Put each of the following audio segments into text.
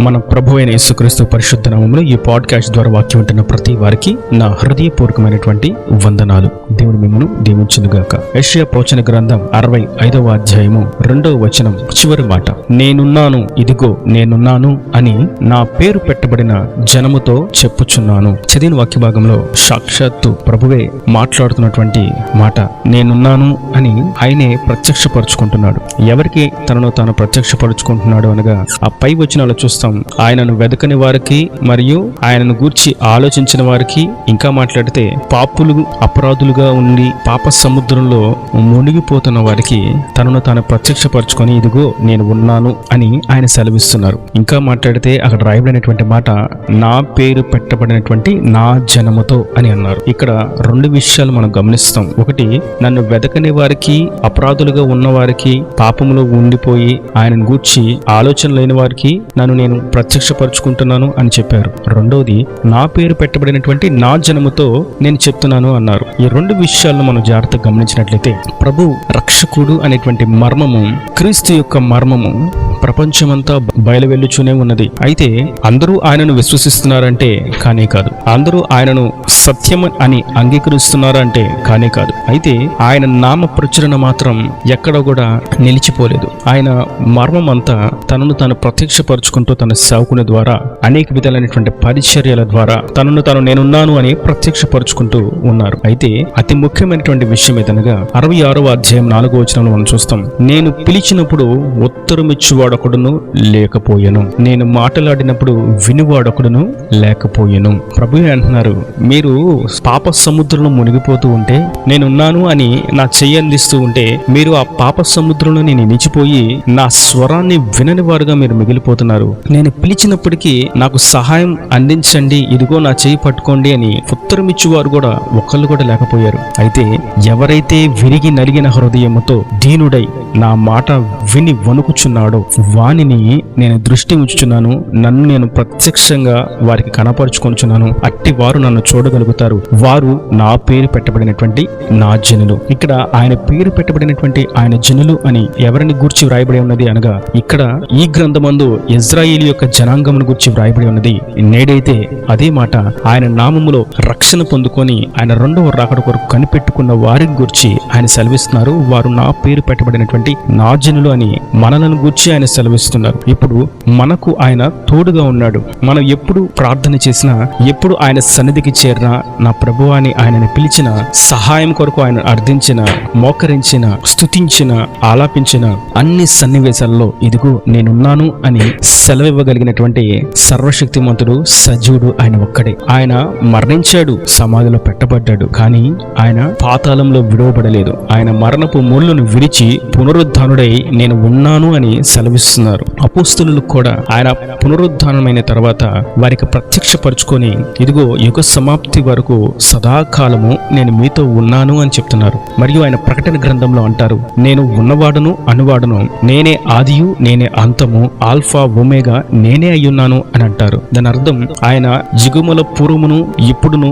మన ప్రభు అయిన యేసుక్రీస్తు పరిశుద్ధ నామములో ఈ పాడ్కాస్ట్ ద్వారా వాక్యం వింటున్న ప్రతి వారికి నా హృదయపూర్వకమైనటువంటి వందనాలు. దేవుడు మిమ్మల్ని దీవించునుగాక. యెషయా ప్రవచన గ్రంథం 65వ అధ్యాయము 2వ వచనం చివరి మాట, నేనున్నాను, ఇదిగో నేనున్నాను అని నా పేరు పెట్టబడిన జనముతో చెప్పుచున్నాను. చదివిన వాక్య భాగంలో సాక్షాత్తు ప్రభువే మాట్లాడుతున్నటువంటి మాట, నేనున్నాను అని ఆయనే ప్రత్యక్షపరుచుకుంటున్నాడు. ఎవరికి తనను తాను ప్రత్యక్షపరుచుకుంటున్నాడు అనగా ఆ పై వచనాలు చూస్తాం. ఆయనను వెదకని వారికి మరియు ఆయనను గూర్చి ఆలోచించిన వారికి, ఇంకా మాట్లాడితే పాపులు అపరాధులుగా ఉండి పాప సముద్రంలో మునిగిపోతున్న వారికి తనను తాను ప్రత్యక్షపరచుకొని ఇదిగో నేను ఉన్నాను అని ఆయన సెలవిస్తున్నారు. ఇంకా మాట్లాడితే అక్కడ రాయబడినటువంటి మాట, నా పేరు పెట్టబడినటువంటి నా జనముతో అని అన్నారు. ఇక్కడ రెండు విషయాలు మనం గమనిస్తాం. ఒకటి, నన్ను వెదకని వారికి, అపరాధులుగా ఉన్న వారికి, పాపములో ఉండిపోయి ఆయనను గూర్చి ఆలోచన లేని వారికి నన్ను నేను ప్రత్యక్షపరుచుకుంటున్నాను అని చెప్పారు. రెండోది, నా పేరు పెట్టబడినటువంటి నా జనముతో నేను చెప్తున్నాను అన్నారు. ఈ రెండు విషయాలను మనం జాగ్రత్తగా గమనించినట్లయితే ప్రభు రక్షకుడు అనేటువంటి మర్మము, క్రీస్తు యొక్క మర్మము ప్రపంచమంతా బయలువెళ్ళుచూనే ఉన్నది. అయితే అందరూ ఆయనను విశ్వసిస్తున్నారంటే కానే కాదు, అందరూ ఆయనను సత్యం అని అంగీకరిస్తున్నారంటే కానే కాదు. అయితే ఆయన నామ ప్రచురణ మాత్రం ఎక్కడ కూడా నిలిచిపోలేదు. ఆయన మర్మం అంతా తనను తాను ప్రత్యక్షపరుచుకుంటూ తన సేవకుని ద్వారా అనేక విధాలైనటువంటి పరిచర్యల ద్వారా తనను తాను నేనున్నాను అని ప్రత్యక్షపరుచుకుంటూ ఉన్నారు. అయితే అతి ముఖ్యమైనటువంటి విషయం ఏదనగా 66వ అధ్యాయం 4వ వచనంలో మనం చూస్తాం, నేను పిలిచినప్పుడు ఉత్తరమిచ్చువాడొకడును లేకపోయెను, నేను మాట్లాడినప్పుడు వినువాడొకడును లేకపోయెను. ప్రభువే అంటున్నారు, మీరు పాప సముద్రంలో మునిగిపోతూ ఉంటే, నేనున్నాను అని నా చెయ్యి అందిస్తూ ఉంటే, మీరు ఆ పాప సముద్రంలో నేను నిలిచిపోయి నా స్వరాన్ని వినని వారుగా మీరు మిగిలిపోతున్నారు. నేను పిలిచినప్పటికీ నాకు సహాయం అందించండి, ఇదిగో నా చెయ్యి పట్టుకోండి అని ఉత్తరం ఇచ్చేవారు కూడా ఒకళ్ళు కూడా లేకపోయారు. అయితే ఎవరైతే విరిగి నలిగిన హృదయముతో దీనుడై నా మాట విని వణుకుచున్నాడో వానిని నేను దృష్టి ఉంచుచున్నాను, నన్ను నేను ప్రత్యక్షంగా వారికి కనపరుచుకొనుచున్నాను, అట్టి వారు నన్ను చూడగలుగుతారు, వారు నా పేరు పెట్టబడినటువంటి నా జనులు. ఇక్కడ ఆయన పేరు పెట్టబడినటువంటి ఆయన జనులు అని ఎవరిని గూర్చి వ్రాయబడి ఉన్నది అనగా, ఇక్కడ ఈ గ్రంథమందు ఇజ్రాయేలు యొక్క జనాంగమును గూర్చి వ్రాయబడి ఉన్నది. నేడైతే అదే మాట ఆయన నామములో రక్షణ పొందుకొని ఆయన రెండవ రాకడ కొరకు కనిపెట్టుకున్న వారిని గూర్చి ఆయన సెలవిస్తున్నారు, వారు నా పేరు పెట్టబడినటువంటి నా జనులు అని మనలను గూర్చి ఆయన సెలవిస్తున్నారు. ఇప్పుడు మనకు ఆయన తోడుగా ఉన్నాడు. మనం ఎప్పుడు ప్రార్థన చేసినా, ఎప్పుడు ఆయన సన్నిధికి చేరినా, నా ప్రభువా అని ఆయనను పిలిచిన, సహాయం కొరకు ఆయన అర్థించిన, మోకరించిన, స్తుతించిన, ఆలాపించిన అన్ని సన్నివేశాల్లో ఇదిగో నేనున్నాను అని సెలవివ్వగలిగినటువంటి సర్వశక్తిమంతుడు సజీవుడు ఆయన ఒక్కడే. ఆయన మరణించాడు, సమాధిలో పెట్టబడ్డాడు, కానీ ఆయన పాతాళంలో విడవబడలేదు. ఆయన మరణపు ముళ్ళను విరిచి పునరుద్ధానుడై నేను ఉన్నాను అని సెలవిస్తున్నారు. అపోస్తలులకు కూడా ఆయన పునరుద్ధానమైన తర్వాత వారికి ప్రత్యక్షపరుచుకొని ఇదిగో యుగ సమాప్తి వరకు సదాకాలము నేను మీతో ఉన్నాను అని చెప్తున్నారు. మరియు ఆయన ప్రకటన గ్రంథంలో అంటారు, నేను ఉన్నవాడును అనువాడును, నేనే ఆదియు నేనే అంతము, ఆల్ఫా ఒమేగా నేనే అయ్యున్నాను అని అంటారు. దాని అర్థం ఆయన యుగముల పూర్వమును ఇప్పుడును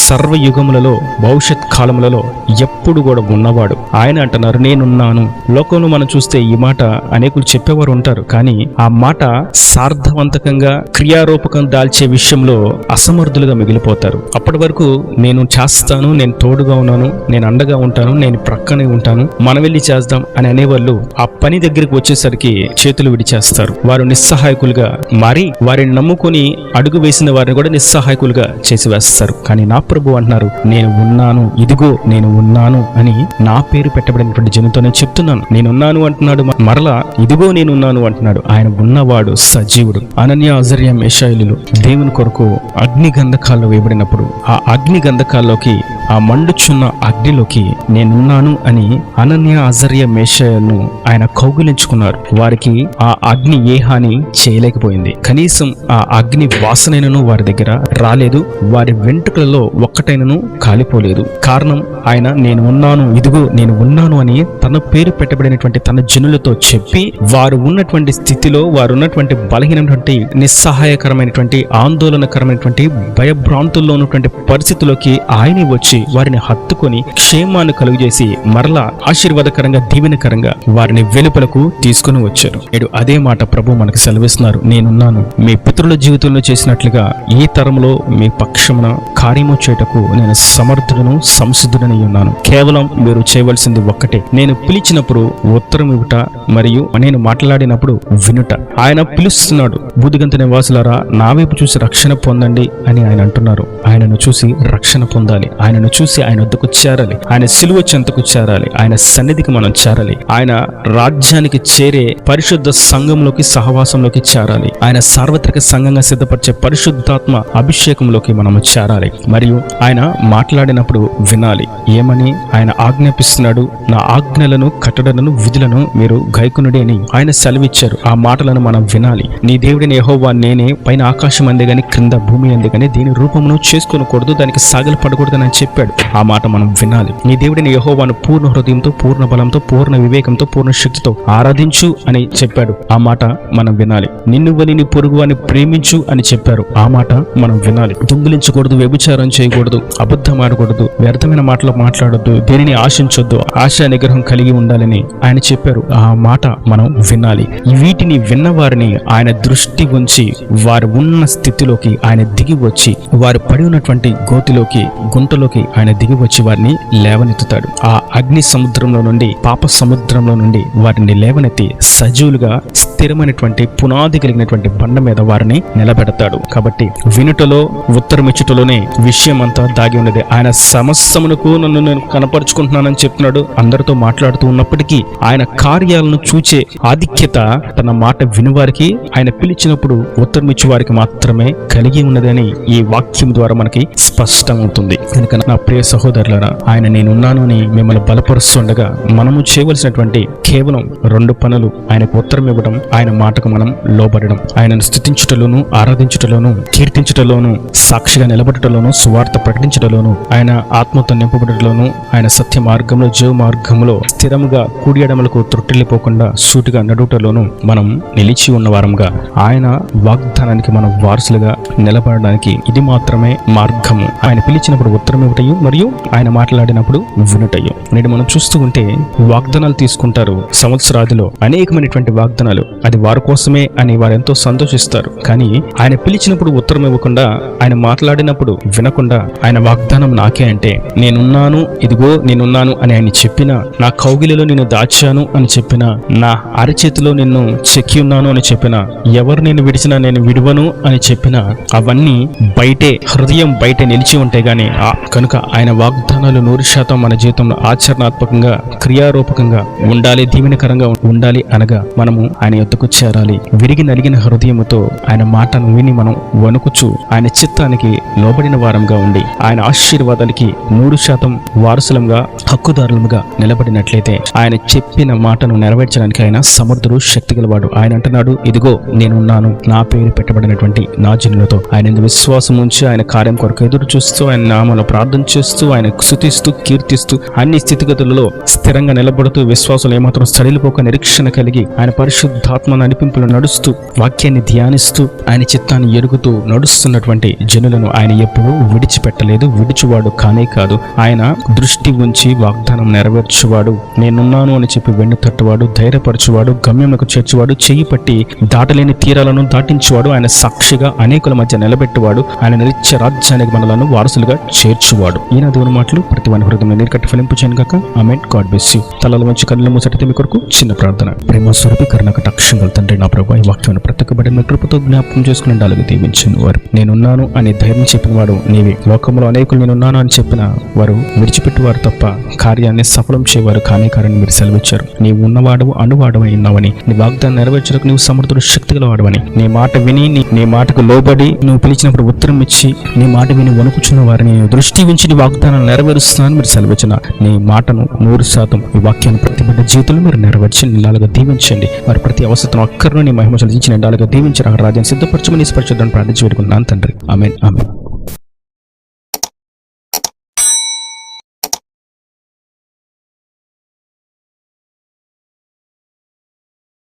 సర్వయుగములలో భవిష్యత్ కాలములలో ఎప్పుడు కూడా ఉన్నవాడు. ఆయన అంటున్నారు నేనున్నాను. లోకంలో మనం చూస్తే ఈ మాట అనేకులు చెప్పేవారు ఉంటారు, కానీ ఆ మాట సార్థవంతకంగా క్రియారూపకం దాల్చే విషయంలో అసమర్థులుగా మిగిలిపోతారు. అప్పటి వరకు నేను చేస్తాను, నేను తోడుగా ఉన్నాను, నేను అండగా ఉంటాను, నేను ప్రక్కనే ఉంటాను, మనం వెళ్ళి చేద్దాం అని అనేవాళ్ళు ఆ పని దగ్గరికి వచ్చేసరికి చేతులు విడిచేస్తారు. వారు నిస్సహాయకులుగా మారి వారిని నమ్ముకొని అడుగు వేసిన వారిని కూడా నిస్సహాయకులుగా చేసి వేస్తారు. కానీ నా ప్రభు అంటున్నారు, నేను ఉన్నాను, ఇదిగో నేను ఉన్నాను అని నా పేరు పెట్టబడినటువంటి జనంతో నేను చెప్తున్నాను. నేనున్నాను అంటున్నాడు, మరలా ఇదిగో నేనున్నాను అంటున్నాడు. ఆయన ఉన్నవాడు సజీవుడు. అనన్య అజర్య మేషాయిలు దేవుని కొరకు అగ్ని గంధకాల్లో వేయబడినప్పుడు ఆ అగ్ని గంధకాల్లోకి, ఆ మండుచున్న అగ్నిలోకి నేనున్నాను అని అనన్య అజర్య మేషాయిలను ఆయన కౌగిలించుకున్నారు. వారికి ఆ అగ్ని ఏ హాని చేయలేకపోయింది. కనీసం ఆ అగ్ని వాసనైనను వారి దగ్గర రాలేదు. వారి వెంట్రుకలలో ఒక్కటైనను కాలిపోలేదు. కారణం ఆయన నేను ఉన్నాను, ఇదిగో నేను ఉన్నాను అని తన పేరు పెట్టబడినటువంటి తన జనులతో చెప్పి, వారు ఉన్నటువంటి స్థితిలో, వారు ఉన్నటువంటి బలహీనటువంటి నిస్సహాయకరమైనటువంటి ఆందోళనకరమైనటువంటి భయభ్రాంతుల్లో ఉన్నటువంటి పరిస్థితుల్లోకి ఆయనే వచ్చి కరుణించి వారిని హత్తుకొని క్షేమాన్ని కలుగజేసి మరలా ఆశీర్వాదకరంగా దీవెనకరంగా వారిని వెలుపలకు తీసుకుని వచ్చారు. నేడు అదే మాట ప్రభు మనకు సెలవిస్తున్నారు. నేనున్నాను, మీ పితరుల జీవితంలో చేసినట్లుగా ఈ తరంలో మీ పక్షమున కార్యము చేయుటకు నేను సమర్థుడను సంసిద్ధుడనై ఉన్నాను. కేవలం మీరు చేయవలసింది ఒక్కటే, నేను పిలిచినప్పుడు ఉత్తరం ఇవ్వట మరియు నేను మాట్లాడినప్పుడు వినుట. ఆయన పిలుస్తున్నాడు, బూదిగంత నివాసులారా నా వైపు చూసి రక్షణ పొందండి అని ఆయన అంటున్నారు. ఆయనను చూసి రక్షణ పొందాలి, ఆయనను చూసి ఆయన వద్దకు చేరాలి, ఆయన సిలువ చెంతకు చేరాలి, ఆయన సన్నిధికి మనం చేరాలి, ఆయన రాజ్యానికి చేరే పరిశుద్ధ సంఘంలోకి సహవాసంలోకి చేరాలి, ఆయన సార్వత్రిక సంఘంగా సిద్ధపరిచే పరిశుద్ధాత్మ అభిషేకంలోకి మనము చేరాలి. మరియు ఆయన మాట్లాడినప్పుడు వినాలి. ఏమని ఆయన ఆజ్ఞాపిస్తున్నాడు? నా ఆజ్ఞలను కట్టడలను విధులను మీరు గైకొనుడి అని ఆయన సెలవిచ్చారు. ఆ మాటలను మనం వినాలి. నీ దేవుడిని యెహోవా నేనే, పైన ఆకాశం అందే గాని క్రింద భూమి అందే గాని దీని రూపమును చేసుకోనకూడదు, దానికి సాగలు పడకూడదని అని చెప్పాడు. ఆ మాట మనం వినాలి. నీ దేవుడిని యెహోవాను పూర్ణ హృదయంతో, పూర్ణ బలంతో, పూర్ణ వివేకంతో, పూర్ణ శక్తితో ఆరాధించు అని చెప్పాడు. ఆ మాట మనం వినాలి. నిన్ను వలి నీ పొరుగు అని ప్రేమించు అని చెప్పారు. ఆ మాట మనం వినాలి. దొంగిలించకూడదు, వ్యభిచారం చేయకూడదు, అబద్ధం ఆడకూడదు, వ్యర్థమైన మాటలు మాట్లాడొద్దు, దేనిని ఆశించొద్దు, ఆశా నిగ్రహం కలిగి ఉండాలని ఆయన చెప్పారు. ఆ మాట మనం వినాలి. వీటిని విన్నవారిని ఆయన దృష్టి ఉంచి వారు ఉన్న స్థితిలోకి ఆయన దిగి వచ్చి, వారు పడి ఉన్నటువంటి గోతిలోకి, గుంటలోకి ఆయన దిగి వచ్చి వారిని లేవనెత్తుతాడు. ఆ అగ్ని సముద్రంలో నుండి, పాప సముద్రంలో నుండి వారిని లేవనెత్తి సజీవులుగా స్థిరమైనటువంటి పునాది కలిగినటువంటి బండ మీద వారిని నిలబెడతాడు. కాబట్టి వినుటలో, ఉత్తరమిచ్చుటలోనే విషయం అంతా దాగి ఉన్నది. ఆయన సమస్తమునకు నన్ను నేను కనపరుచుకుంటున్నానని చెప్తున్నాడు. అందరితో మాట్లాడుతూ ఉన్నప్పటికీ ఆయన కార్యాలను చూచే ఆధిక్యత తన మాట వినువారికి, ఆయన పిలిచినప్పుడు ఉత్తరమిచ్చు వారికి మాత్రమే కలిగి ఉన్నదని ఈ వాక్యం ద్వారా మనకి స్పష్టమవుతుంది. కనుక నా ప్రియ సహోదరులారా, ఆయన నేనున్నాను అని మిమ్మల్ని బలపరుస్తుండగా మనము చేయవలసినటువంటి కేవలం 2 పనులు: ఆయనకు ఉత్తరం ఇవ్వడం, ఆయన మాటకు మనం లోబడడం. ఆయనను స్తుతించుటలోను, ఆరాధించుటలోను, కీర్తించుటలోను, సాక్షిగా నిలబడటలోను, సువార్త ప్రకటించటలోను, ఆయన ఆత్మతో నింపబడటలోను, ఆయన సత్య మార్గంలో, జీవ మార్గంలో స్థిరముగా కుడి ఎడమలకు త్రొట్టిల్లిపోకుండా సూటిగా నడుటలోను మనం నిలిచి ఉన్న వారంగా, ఆయన వాగ్దానానికి మనం వారసులుగా నిలబడడానికి ఇది మాత్రమే మార్గము. ఆయన పిలిచినప్పుడు ఉత్తరం ఇవ్వటయు మరియు ఆయన మాట్లాడినప్పుడు వినుటయు. నేడు మనం చూస్తూ ఉంటే వాగ్దానాలు తీసుకుంటారు. సంవత్సరాదిలో అనేకమైనటువంటి వాగ్దానాలు, అది వారి కోసమే అని వారు ఎంతో సంతోషిస్తారు. కానీ ఆయన పిలిచినప్పుడు ఉత్తరం ఇవ్వకుండా, ఆయన మాట్లాడినప్పుడు వినకుండా, ఆయన వాగ్దానం నాకే అంటే, నేనున్నాను, ఇదిగో నేనున్నాను అని ఆయన చెప్పినా, నా కౌగిలిలో నిన్ను దాచాను అని చెప్పినా, నా అరచేతిలో నిన్ను చెక్కి ఉన్నాను అని చెప్పినా, ఎవరు నేను విడిచినా నేను విడువను అని చెప్పినా, అవన్నీ బయటే, హృదయం బయట నిలిచి ఉంటే గానీ, కనుక ఆయన వాగ్దానాలు 100% మన జీవితంలో ఆచరణాత్మకంగా, క్రియారూపకంగా ఉండాలి, దీవెనకరంగా ఉండాలి. అనగా మనము ఆయన యొద్దకు చేరాలి. విరిగి నలిగిన హృదయముతో ఆయన మాటను విని మనం వణుకుచు ఆయన చిత్తానికి లోబడిన వారంగా ఉండి, ఆయన ఆశీర్వాదాలకి 100% వారసులంగా, హక్కుదారులుగా నిలబడినట్లయితే, ఆయన చెప్పిన మాటను నెరవేర్చడానికి ఆయన సమర్థుడు, శక్తి గలవాడు. ఆయన అంటున్నాడు, ఇదిగో నేనున్నాను, నా పేరు పెట్టబడినటువంటి నా జనులతో. ఆయన విశ్వాసం ఉంచి, ఆయన కార్యం కొరకు ఎదురు చూస్తూ, ఆయన నామములో ప్రార్థన చేస్తూ, ఆయన స్తుతిస్తూ, కీర్తిస్తూ, అన్ని స్థితిగతులలో స్థిరంగా నిలబడుతూ, విశ్వాసులు ఏమాత్రం సడిలిపోక నిరీక్షణ కలిగి, ఆయన పరిశుద్ధాత్మ నడిపింపులు నడుస్తూ, వాక్యాన్ని ధ్యానిస్తూ, ఆయన చిత్తాన్ని ఎరుగుతూ నడుస్తున్నటువంటి జనులను ఆయన ఎప్పుడూ విడిచిపెట్టలేదు. విడిచివాడు కానే కాదు. ఆయన దృష్టి ఉంచి వాగ్దానం నెరవేర్చువాడు, నేనున్నాను అని చెప్పి వెన్ను తట్టువాడు, ధైర్యపరచువాడు, గమ్యములకు చేర్చువాడు, చెయ్యి పట్టి దాటలేని తీరాలను దాటించువాడు, ఆయన సాక్షిగా అనేకుల మధ్య నిలబెట్టువాడు, ఆయన నిత్య రాజ్యానికి మనలను వారసులుగా చేర్చువాడు. ఈయన దేవుని మాటలు ప్రతి వాని హృదయంలో నీరు కట్టి ఫలింపు చేయను గాక. ఆమేన్. God bless you. తలల మంచి కళ్ళ మూసటితే మీ కొరకు చిన్న ప్రార్థన. ప్రేమ స్వరూపి కరుణ కటాక్షం గల తండ్రి, నా ప్రభువా, ఈ వాక్యాన్ని ప్రత్యేకబడిన కృపతో జ్ఞాపకం చేసుకుని అలాగే దీవించను. వారు నేనున్నాను అని ధైర్యం చెప్పిన వాడు నీవే. లోకంలో అనేకులు నేనున్నాను అని చెప్పిన వారు విడిచిపెట్టువారు తప్ప కార్యాన్ని సఫలం చేయవారు కానే కారని మీరు సెలవిచ్చారు. నీవు ఉన్నవాడవు, అనువాడవై ఉన్నావని, నీ వాగ్దానం నెరవేర్చడానికి నీవు సమర్థుడు, శక్తి గలవాడవని, నీ మాట విని నీ మాటకు లోబడి నువ్వు పిలిచినప్పుడు ఉత్తరం ఇచ్చి, నీ మాట విని వణుకుచున్న వారిని దృష్టి ఉంచి నీ వాగ్దానాలు నెరవేరుస్తున్నాను మీరు సెలవిచ్చిన నీ మాటను 100% ఈ వాక్యాన్ని ప్రతి బిడ్డ జీవితంలో మీరు నెరవేర్చి నిండాలుగా దీవించండి. వారి ప్రతి అవసరం అక్కర్ను నీ మహిమ చెల్లించి నిండాలుగా దీవించి రాజ్యాన్ని సిద్ధపరచమని స్పర్శిద్దాన్ని ప్రార్థించి వేడుకున్నాను తండ్రి. ఆమేన్. ఆమేన్.